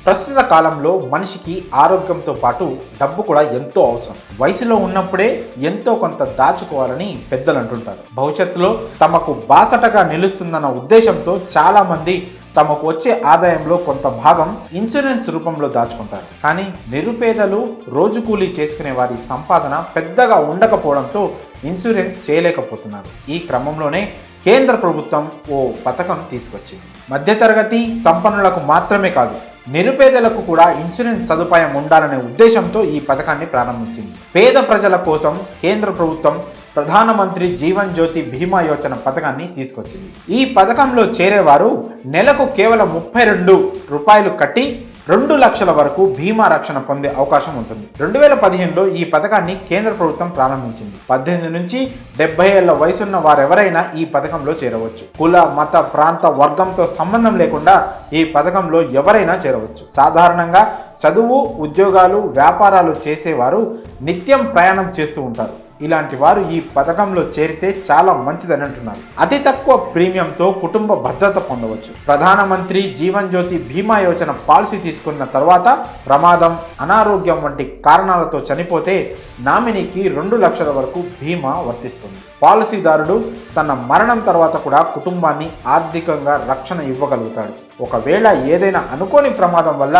ప్రస్తుత కాలంలో మనిషికి ఆరోగ్యంతో పాటు డబ్బు కూడా ఎంతో అవసరం. వయసులో ఉన్నప్పుడే ఎంతో కొంత దాచుకోవాలని పెద్దలు అంటుంటారు. భవిష్యత్తులో తమకు బాసటగా నిలుస్తుందన్న ఉద్దేశంతో చాలా మంది తమకు వచ్చే ఆదాయంలో కొంత భాగం ఇన్సూరెన్స్ రూపంలో దాచుకుంటారు. కానీ నిరుపేదలు, రోజు కూలీ చేసుకునే వారి సంపాదన పెద్దగా ఉండకపోవడంతో ఇన్సూరెన్స్ చేయలేకపోతున్నారు. ఈ క్రమంలోనే కేంద్ర ప్రభుత్వం ఓ పథకం తీసుకొచ్చింది. మధ్యతరగతి సంపన్నులకు మాత్రమే కాదు, నిరుపేదలకు కూడా ఇన్సూరెన్స్ సదుపాయం ఉండాలనే ఉద్దేశంతో ఈ పథకాన్ని ప్రారంభించింది. పేద ప్రజల కోసం కేంద్ర ప్రభుత్వం ప్రధానమంత్రి జీవన్ జ్యోతి బీమా యోజన పథకాన్ని తీసుకొచ్చింది. ఈ పథకంలో చేరేవారు నెలకు కేవలం 32 రూపాయలు కట్టి 2 లక్షల వరకు బీమా రక్షణ పొందే అవకాశం ఉంటుంది. 2015లో ఈ పథకాన్ని కేంద్ర ప్రభుత్వం ప్రారంభించింది. 18 నుంచి 70 ఏళ్ల వయసున్న వారెవరైనా ఈ పథకంలో చేరవచ్చు. కుల, మత, ప్రాంత, వర్గంతో సంబంధం లేకుండా ఈ పథకంలో ఎవరైనా చేరవచ్చు. సాధారణంగా చదువు, ఉద్యోగాలు, వ్యాపారాలు చేసేవారు నిత్యం ప్రయాణం చేస్తూ ఉంటారు. ఇలాంటి వారు ఈ పథకంలో చేరితే చాలా మంచిదని అంటున్నారు. అతి తక్కువ ప్రీమియంతో కుటుంబ భద్రత పొందవచ్చు. ప్రధానమంత్రి జీవన్ జ్యోతి బీమా యోజన పాలసీ తీసుకున్న తర్వాత ప్రమాదం, అనారోగ్యం వంటి కారణాలతో చనిపోతే నామినీకి 2 లక్షల వరకు బీమా వర్తిస్తుంది. పాలసీదారుడు తన మరణం తర్వాత కూడా కుటుంబాన్ని ఆర్థికంగా రక్షణ ఇవ్వగలుగుతాడు. ఒకవేళ ఏదైనా అనుకోని ప్రమాదం వల్ల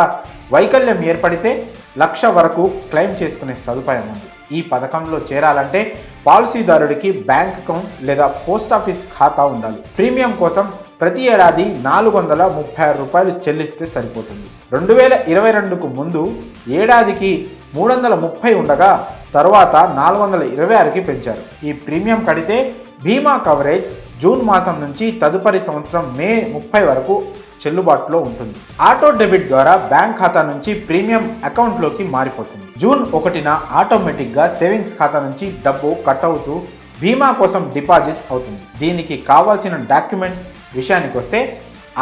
వైకల్యం ఏర్పడితే 1 లక్ష వరకు క్లెయిమ్ చేసుకునే సదుపాయం ఉంది. ఈ పథకంలో చేరాలంటే పాలసీదారుడికి బ్యాంక్ అకౌంట్ లేదా పోస్ట్ ఆఫీస్ ఖాతా ఉండాలి. ప్రీమియం కోసం ప్రతి ఏడాది 436 రూపాయలు చెల్లిస్తే సరిపోతుంది. 2022కు ముందు ఏడాదికి 330 ఉండగా తరువాత 426కి పెంచారు. ఈ ప్రీమియం కడితే బీమా కవరేజ్ జూన్ మాసం నుంచి తదుపరి సంవత్సరం మే 30 వరకు చెల్లుబాటులో ఉంటుంది. ఆటో డెబిట్ ద్వారా బ్యాంక్ ఖాతా నుంచి ప్రీమియం అకౌంట్లోకి మారిపోతుంది. జూన్ 1న ఆటోమేటిక్గా సేవింగ్స్ ఖాతా నుంచి డబ్బు కట్ అవుతూ బీమా కోసం డిపాజిట్ అవుతుంది. దీనికి కావాల్సిన డాక్యుమెంట్స్ విషయానికి వస్తే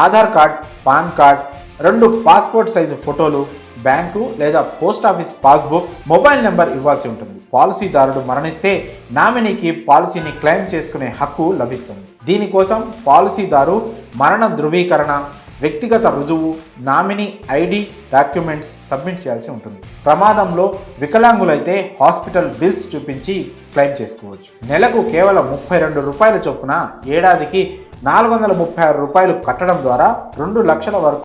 Aadhaar card, pan card, 2 passport size ఫోటోలు, బ్యాంకు లేదా post office passbook, mobile number ఇవ్వాల్సి ఉంటుంది. పాలసీదారుడు మరణిస్తే నామినీకి పాలసీని క్లెయిమ్ చేసుకునే హక్కు లభిస్తుంది. దీనికోసం పాలసీదారు మరణ ధృవీకరణ, వ్యక్తిగత రుజువు, నామినీ ఐడి డాక్యుమెంట్స్ సబ్మిట్ చేయాల్సి ఉంటుంది. ప్రమాదంలో వికలాంగులైతే హాస్పిటల్ బిల్స్ చూపించి క్లెయిమ్ చేసుకోవచ్చు. నెలకు కేవలం 32 రూపాయల చొప్పున ఏడాదికి 436 రూపాయలు కట్టడం ద్వారా 2 లక్షల వరకు